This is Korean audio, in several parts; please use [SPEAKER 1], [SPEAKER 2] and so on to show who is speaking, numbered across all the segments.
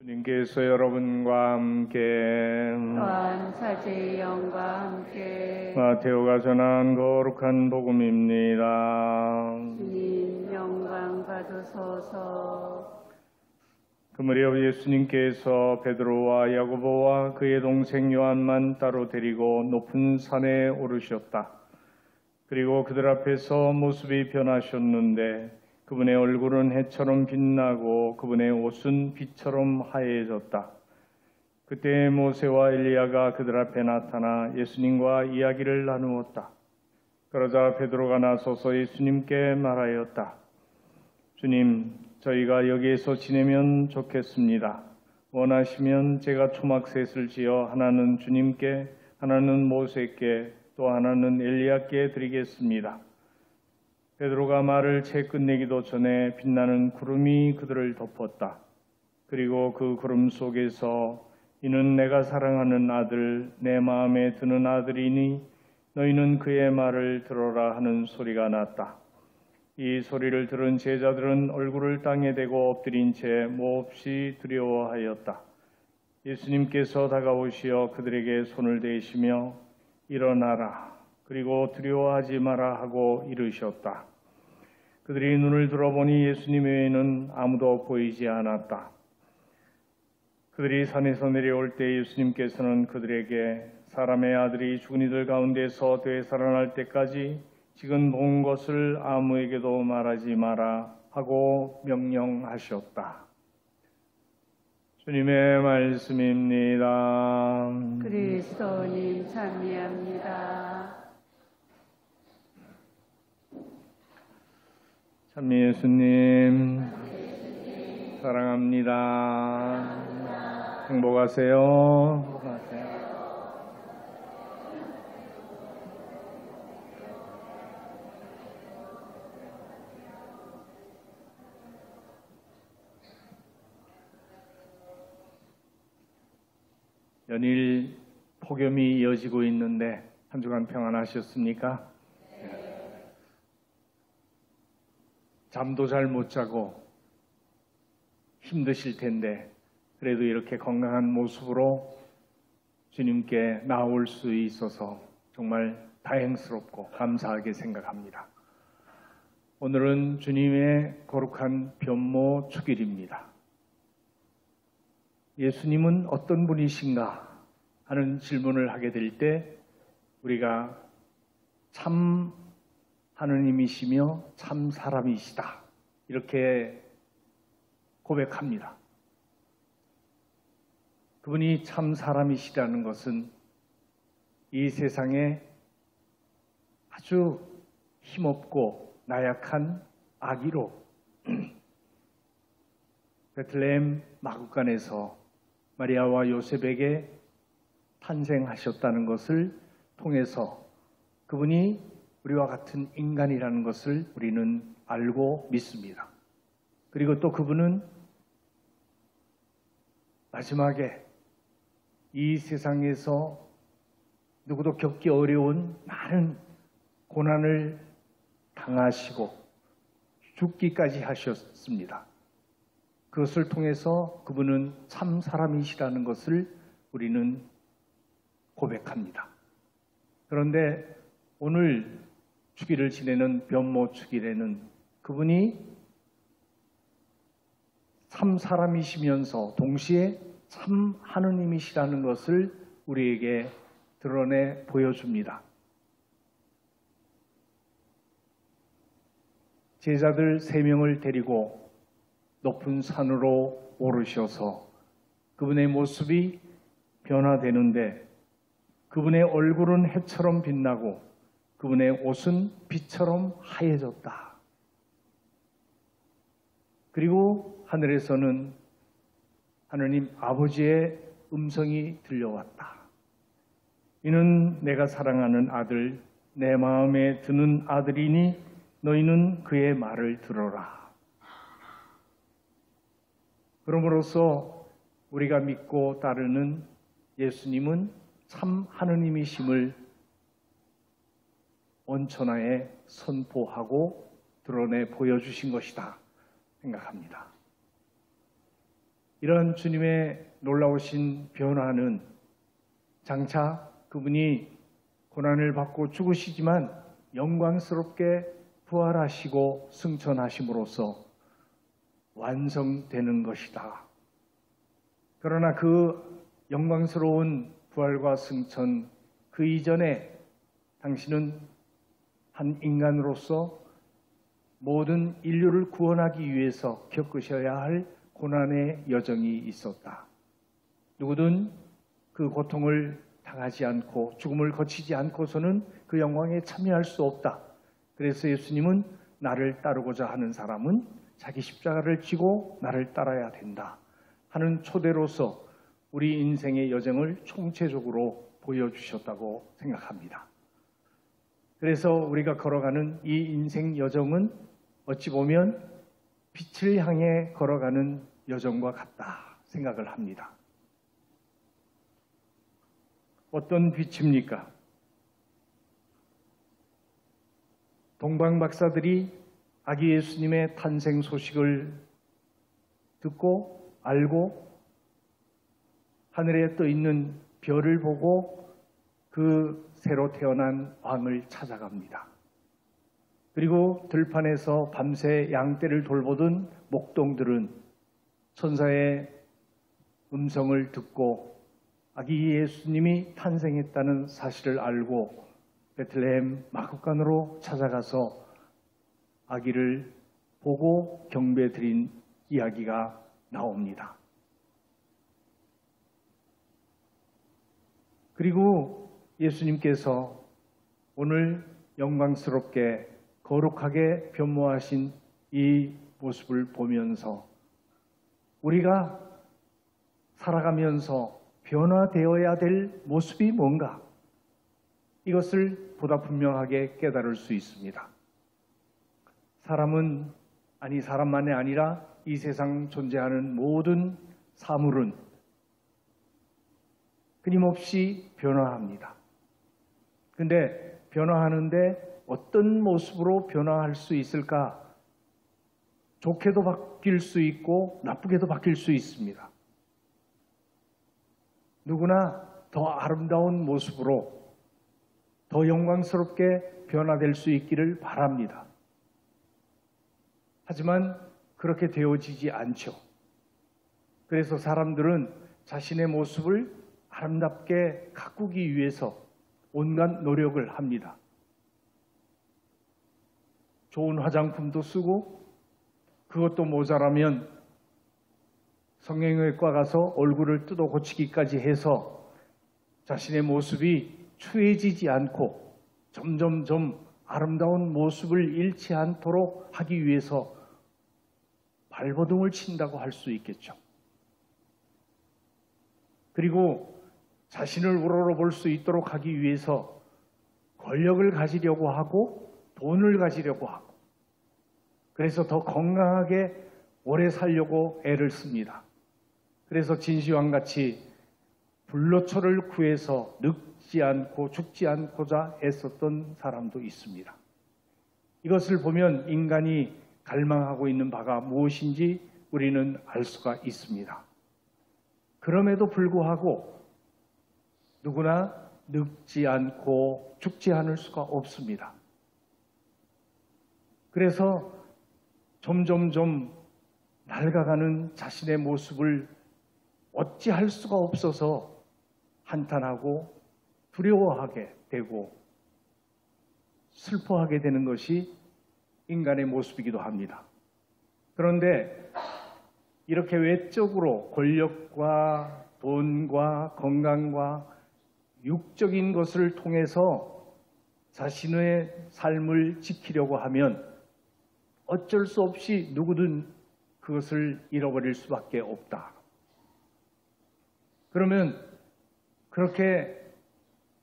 [SPEAKER 1] 주님께서 여러분과 함께
[SPEAKER 2] 또한 사제의 영과 함께
[SPEAKER 1] 마테오가 전한 거룩한 복음입니다.
[SPEAKER 2] 주님 영광 받으소서.
[SPEAKER 1] 그 무렵 예수님께서 베드로와 야고보와 그의 동생 요한만 따로 데리고 높은 산에 오르셨다. 그리고 그들 앞에서 모습이 변하셨는데 그분의 얼굴은 해처럼 빛나고 그분의 옷은 빛처럼 하얘졌다. 그때 모세와 엘리야가 그들 앞에 나타나 예수님과 이야기를 나누었다. 그러자 베드로가 나서서 예수님께 말하였다. 주님, 저희가 여기에서 지내면 좋겠습니다. 원하시면 제가 초막셋을 지어 하나는 주님께, 하나는 모세께, 또 하나는 엘리야께 드리겠습니다. 베드로가 말을 채 끝내기도 전에 빛나는 구름이 그들을 덮었다. 그리고 그 구름 속에서 이는 내가 사랑하는 아들, 내 마음에 드는 아들이니 너희는 그의 말을 들어라 하는 소리가 났다. 이 소리를 들은 제자들은 얼굴을 땅에 대고 엎드린 채 몹시 두려워하였다. 예수님께서 다가오시어 그들에게 손을 대시며 일어나라, 그리고 두려워하지 마라 하고 이르셨다. 그들이 눈을 들어보니 예수님 외에는 아무도 보이지 않았다. 그들이 산에서 내려올 때 예수님께서는 그들에게 사람의 아들이 죽은 이들 가운데서 되살아날 때까지 지금 본 것을 아무에게도 말하지 마라 하고 명령하셨다. 주님의 말씀입니다.
[SPEAKER 2] 그리스도님 찬미합니다.
[SPEAKER 1] 참 예수님 사랑합니다. 행복하세요. 연일 폭염이 이어지고 있는데 한 주간 평안하셨습니까? 잠도 잘 못 자고 힘드실 텐데 그래도 이렇게 건강한 모습으로 주님께 나올 수 있어서 정말 다행스럽고 감사하게 생각합니다. 오늘은 주님의 거룩한 변모 축일입니다. 예수님은 어떤 분이신가 하는 질문을 하게 될 때 우리가 참 하느님이시며 참 사람이시다 이렇게 고백합니다. 그분이 참 사람이시라는 것은 이 세상에 아주 힘없고 나약한 아기로 베들레헴 마구간에서 마리아와 요셉에게 탄생하셨다는 것을 통해서 그분이 우리와 같은 인간이라는 것을 우리는 알고 믿습니다. 그리고 또 그분은 마지막에 이 세상에서 누구도 겪기 어려운 많은 고난을 당하시고 죽기까지 하셨습니다. 그것을 통해서 그분은 참 사람이시라는 것을 우리는 고백합니다. 그런데 오늘 주기를 지내는 변모 축일에는 그분이 참 사람이시면서 동시에 참 하느님이시라는 것을 우리에게 드러내 보여줍니다. 제자들 3명을 데리고 높은 산으로 오르셔서 그분의 모습이 변화되는데 그분의 얼굴은 해처럼 빛나고 그분의 옷은 빛처럼 하얘졌다. 그리고 하늘에서는 하느님 아버지의 음성이 들려왔다. 이는 내가 사랑하는 아들, 내 마음에 드는 아들이니 너희는 그의 말을 들어라. 그러므로서 우리가 믿고 따르는 예수님은 참 하느님이심을 온천하에 선포하고 드러내 보여주신 것이다 생각합니다. 이러한 주님의 놀라우신 변화는 장차 그분이 고난을 받고 죽으시지만 영광스럽게 부활하시고 승천하심으로써 완성되는 것이다. 그러나 그 영광스러운 부활과 승천 그 이전에 당신은 한 인간으로서 모든 인류를 구원하기 위해서 겪으셔야 할 고난의 여정이 있었다. 누구든 그 고통을 당하지 않고 죽음을 거치지 않고서는 그 영광에 참여할 수 없다. 그래서 예수님은 나를 따르고자 하는 사람은 자기 십자가를 지고 나를 따라야 된다 하는 초대로서 우리 인생의 여정을 총체적으로 보여주셨다고 생각합니다. 그래서 우리가 걸어가는 이 인생 여정은 어찌 보면 빛을 향해 걸어가는 여정과 같다 생각을 합니다. 어떤 빛입니까? 동방 박사들이 아기 예수님의 탄생 소식을 듣고 알고 하늘에 떠 있는 별을 보고 그 새로 태어난 왕을 찾아갑니다. 그리고 들판에서 밤새 양떼를 돌보던 목동들은 천사의 음성을 듣고 아기 예수님이 탄생했다는 사실을 알고 베들레헴 마구간으로 찾아가서 아기를 보고 경배드린 이야기가 나옵니다. 그리고 예수님께서 오늘 영광스럽게 거룩하게 변모하신 이 모습을 보면서 우리가 살아가면서 변화되어야 될 모습이 뭔가 이것을 보다 분명하게 깨달을 수 있습니다. 사람만이 아니라 이 세상 존재하는 모든 사물은 끊임없이 변화합니다. 근데 변화하는데 어떤 모습으로 변화할 수 있을까? 좋게도 바뀔 수 있고 나쁘게도 바뀔 수 있습니다. 누구나 더 아름다운 모습으로 더 영광스럽게 변화될 수 있기를 바랍니다. 하지만 그렇게 되어지지 않죠. 그래서 사람들은 자신의 모습을 아름답게 가꾸기 위해서 온갖 노력을 합니다. 좋은 화장품도 쓰고 그것도 모자라면 성형외과 가서 얼굴을 뜯어 고치기까지 해서 자신의 모습이 추해지지 않고 점점점 아름다운 모습을 잃지 않도록 하기 위해서 발버둥을 친다고 할 수 있겠죠. 그리고 자신을 우러러 볼 수 있도록 하기 위해서 권력을 가지려고 하고 돈을 가지려고 하고 그래서 더 건강하게 오래 살려고 애를 씁니다. 그래서 진시황같이 불로초를 구해서 늙지 않고 죽지 않고자 애썼던 사람도 있습니다. 이것을 보면 인간이 갈망하고 있는 바가 무엇인지 우리는 알 수가 있습니다. 그럼에도 불구하고 누구나 늙지 않고 죽지 않을 수가 없습니다. 그래서 점점점 낡아가는 자신의 모습을 어찌할 수가 없어서 한탄하고 두려워하게 되고 슬퍼하게 되는 것이 인간의 모습이기도 합니다. 그런데 이렇게 외적으로 권력과 돈과 건강과 육적인 것을 통해서 자신의 삶을 지키려고 하면 어쩔 수 없이 누구든 그것을 잃어버릴 수밖에 없다. 그러면 그렇게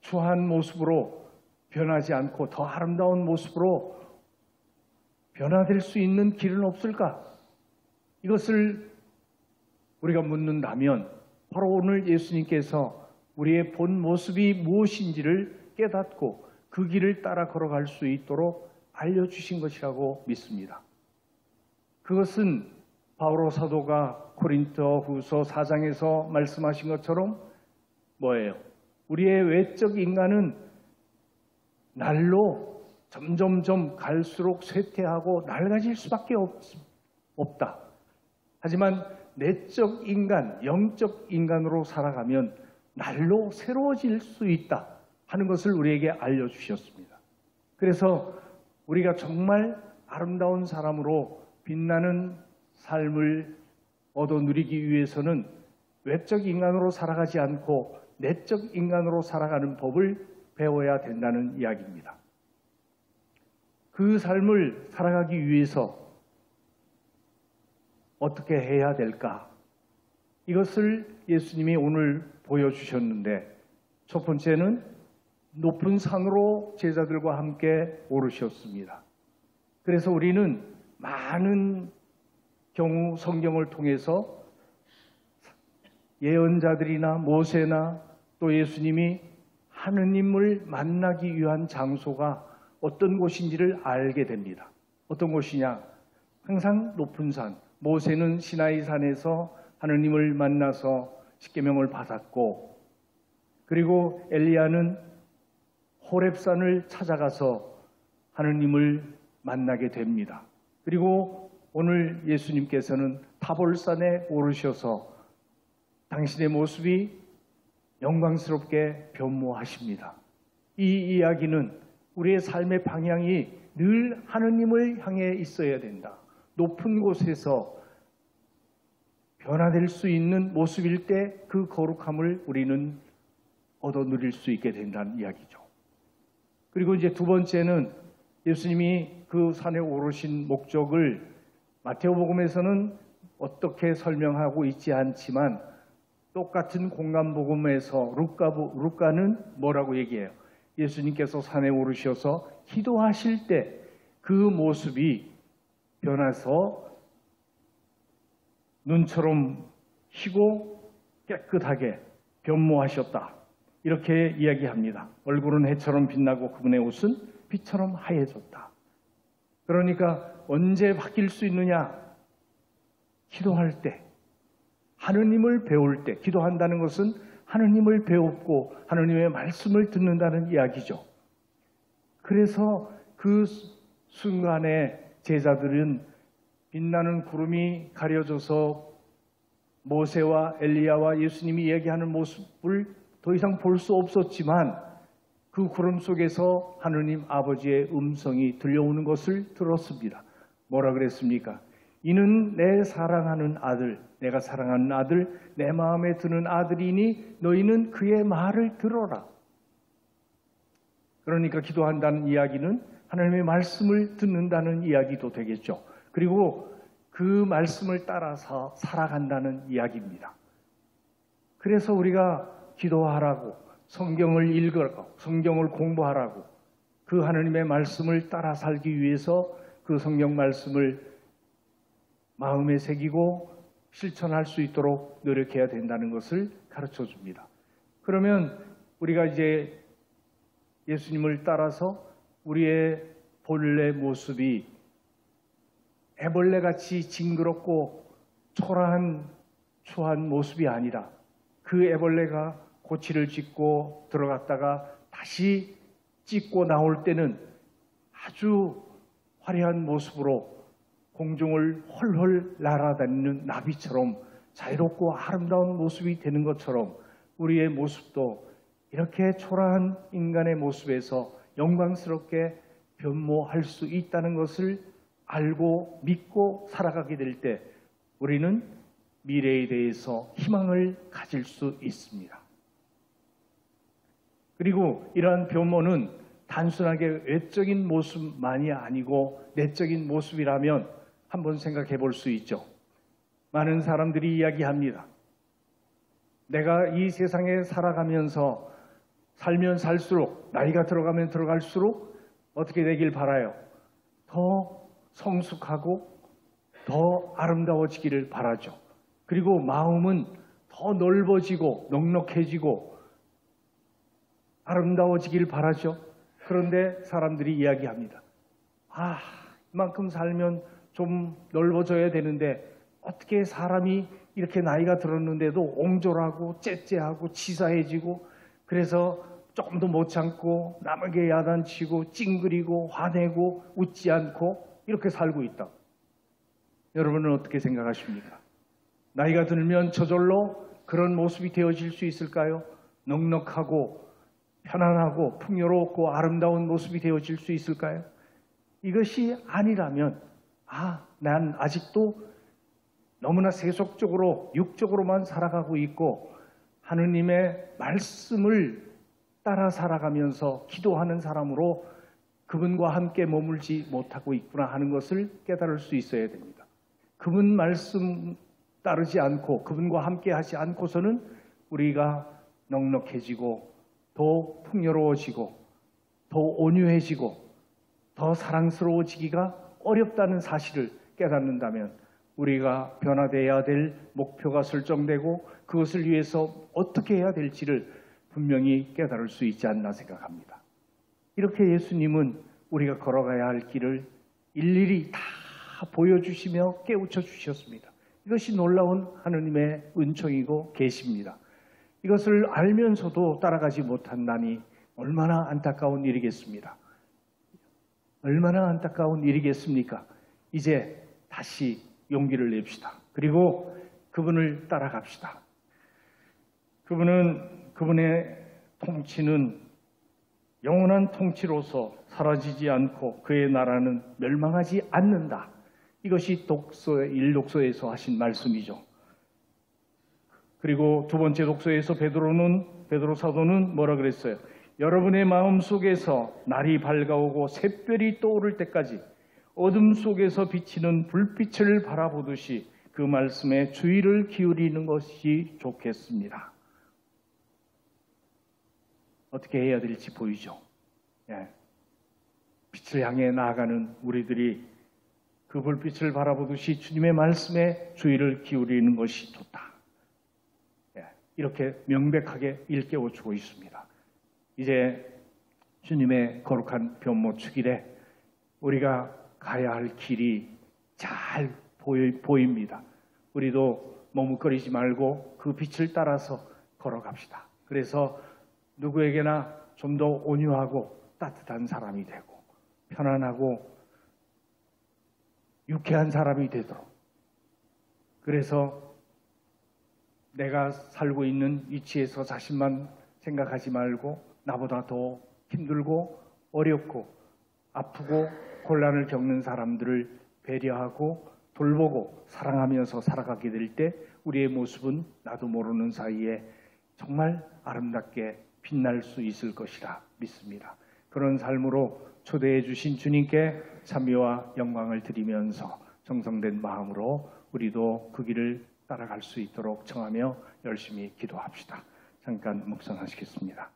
[SPEAKER 1] 추한 모습으로 변하지 않고 더 아름다운 모습으로 변화될 수 있는 길은 없을까? 이것을 우리가 묻는다면 바로 오늘 예수님께서 우리의 본 모습이 무엇인지를 깨닫고 그 길을 따라 걸어갈 수 있도록 알려주신 것이라고 믿습니다. 그것은 바오로 사도가 고린도 후서 4장에서 말씀하신 것처럼 뭐예요? 우리의 외적 인간은 날로 점점점 갈수록 쇠퇴하고 낡아질 수밖에 없다. 하지만 내적 인간, 영적 인간으로 살아가면 날로 새로워질 수 있다 하는 것을 우리에게 알려주셨습니다. 그래서 우리가 정말 아름다운 사람으로 빛나는 삶을 얻어 누리기 위해서는 외적 인간으로 살아가지 않고 내적 인간으로 살아가는 법을 배워야 된다는 이야기입니다. 그 삶을 살아가기 위해서 어떻게 해야 될까? 이것을 예수님이 오늘 보여주셨는데, 첫 번째는 높은 산으로 제자들과 함께 오르셨습니다. 그래서 우리는 많은 경우 성경을 통해서 예언자들이나 모세나 또 예수님이 하느님을 만나기 위한 장소가 어떤 곳인지를 알게 됩니다. 어떤 곳이냐? 항상 높은 산. 모세는 시나이 산에서 하느님을 만나서 십계명을 받았고, 그리고 엘리야는 호렙산을 찾아가서 하느님을 만나게 됩니다. 그리고 오늘 예수님께서는 타볼산에 오르셔서 당신의 모습이 영광스럽게 변모하십니다. 이 이야기는 우리의 삶의 방향이 늘 하느님을 향해 있어야 된다. 높은 곳에서 변화될 수 있는 모습일 때 그 거룩함을 우리는 얻어 누릴 수 있게 된다는 이야기죠. 그리고 이제 두 번째는 예수님이 그 산에 오르신 목적을 마태오복음에서는 어떻게 설명하고 있지 않지만 똑같은 공간복음에서 루카는 뭐라고 얘기해요? 예수님께서 산에 오르셔서 기도하실 때 그 모습이 변해서 눈처럼 희고 깨끗하게 변모하셨다. 이렇게 이야기합니다. 얼굴은 해처럼 빛나고 그분의 옷은 빛처럼 하얘졌다. 그러니까 언제 바뀔 수 있느냐? 기도할 때, 하느님을 배울 때. 기도한다는 것은 하느님을 배웠고 하느님의 말씀을 듣는다는 이야기죠. 그래서 그 순간에 제자들은 빛나는 구름이 가려져서 모세와 엘리야와 예수님이 얘기하는 모습을 더 이상 볼 수 없었지만 그 구름 속에서 하느님 아버지의 음성이 들려오는 것을 들었습니다. 뭐라 그랬습니까? 이는 내 사랑하는 아들, 내가 사랑하는 아들, 내 마음에 드는 아들이니 너희는 그의 말을 들어라. 그러니까 기도한다는 이야기는 하나님의 말씀을 듣는다는 이야기도 되겠죠. 그리고 그 말씀을 따라서 살아간다는 이야기입니다. 그래서 우리가 기도하라고, 성경을 읽으라고, 성경을 공부하라고, 그 하나님의 말씀을 따라 살기 위해서 그 성경 말씀을 마음에 새기고 실천할 수 있도록 노력해야 된다는 것을 가르쳐 줍니다. 그러면 우리가 이제 예수님을 따라서 우리의 본래 모습이 애벌레같이 징그럽고 초라한 추한 모습이 아니라 그 애벌레가 고치를 찢고 들어갔다가 다시 찢고 나올 때는 아주 화려한 모습으로 공중을 헐헐 날아다니는 나비처럼 자유롭고 아름다운 모습이 되는 것처럼 우리의 모습도 이렇게 초라한 인간의 모습에서 영광스럽게 변모할 수 있다는 것을 알고 믿고 살아가게 될 때 우리는 미래에 대해서 희망을 가질 수 있습니다. 그리고 이러한 변모는 단순하게 외적인 모습만이 아니고 내적인 모습이라면 한번 생각해 볼 수 있죠. 많은 사람들이 이야기합니다. 내가 이 세상에 살아가면서 살면 살수록 나이가 들어가면 들어갈수록 어떻게 되길 바라요? 더 성숙하고 더 아름다워지기를 바라죠. 그리고 마음은 더 넓어지고 넉넉해지고 아름다워지길 바라죠. 그런데 사람들이 이야기합니다. 이만큼 살면 좀 넓어져야 되는데 어떻게 사람이 이렇게 나이가 들었는데도 옹졸하고 째째하고 치사해지고 그래서 조금도 못 참고 남에게 야단치고 찡그리고 화내고 웃지 않고 이렇게 살고 있다. 여러분은 어떻게 생각하십니까? 나이가 들면 저절로 그런 모습이 되어질 수 있을까요? 넉넉하고 편안하고 풍요롭고 아름다운 모습이 되어질 수 있을까요? 이것이 아니라면 난 아직도 너무나 세속적으로 육적으로만 살아가고 있고 하느님의 말씀을 따라 살아가면서 기도하는 사람으로 그분과 함께 머물지 못하고 있구나 하는 것을 깨달을 수 있어야 됩니다. 그분 말씀 따르지 않고 그분과 함께 하지 않고서는 우리가 넉넉해지고 더 풍요로워지고 더 온유해지고 더 사랑스러워지기가 어렵다는 사실을 깨닫는다면 우리가 변화되어야 될 목표가 설정되고 그것을 위해서 어떻게 해야 될지를 분명히 깨달을 수 있지 않나 생각합니다. 이렇게 예수님은 우리가 걸어가야 할 길을 일일이 다 보여주시며 깨우쳐 주셨습니다. 이것이 놀라운 하느님의 은총이고 계십니다. 이것을 알면서도 따라가지 못한다니 얼마나 안타까운 일이겠습니다. 얼마나 안타까운 일이겠습니까? 이제 다시 용기를 냅시다. 그리고 그분을 따라갑시다. 그분의 통치는 영원한 통치로서 사라지지 않고 그의 나라는 멸망하지 않는다. 이것이 일독서에서 하신 말씀이죠. 그리고 두 번째 독서에서 베드로 사도는 뭐라 그랬어요? 여러분의 마음 속에서 날이 밝아오고 샛별이 떠오를 때까지 어둠 속에서 비치는 불빛을 바라보듯이 그 말씀에 주의를 기울이는 것이 좋겠습니다. 어떻게 해야 될지 보이죠? 빛을 향해 나아가는 우리들이 그 불빛을 바라보듯이 주님의 말씀에 주의를 기울이는 것이 좋다. 이렇게 명백하게 일깨워주고 있습니다. 이제 주님의 거룩한 변모 축일에 우리가 가야 할 길이 잘 보입니다. 우리도 머뭇거리지 말고 그 빛을 따라서 걸어갑시다. 그래서 누구에게나 좀 더 온유하고 따뜻한 사람이 되고 편안하고 유쾌한 사람이 되도록, 그래서 내가 살고 있는 위치에서 자신만 생각하지 말고 나보다 더 힘들고 어렵고 아프고 곤란을 겪는 사람들을 배려하고 돌보고 사랑하면서 살아가게 될 때 우리의 모습은 나도 모르는 사이에 정말 아름답게 빛날 수 있을 것이라 믿습니다. 그런 삶으로 초대해 주신 주님께 찬미와 영광을 드리면서 정성된 마음으로 우리도 그 길을 따라갈 수 있도록 청하며 열심히 기도합시다. 잠깐 묵상하시겠습니다.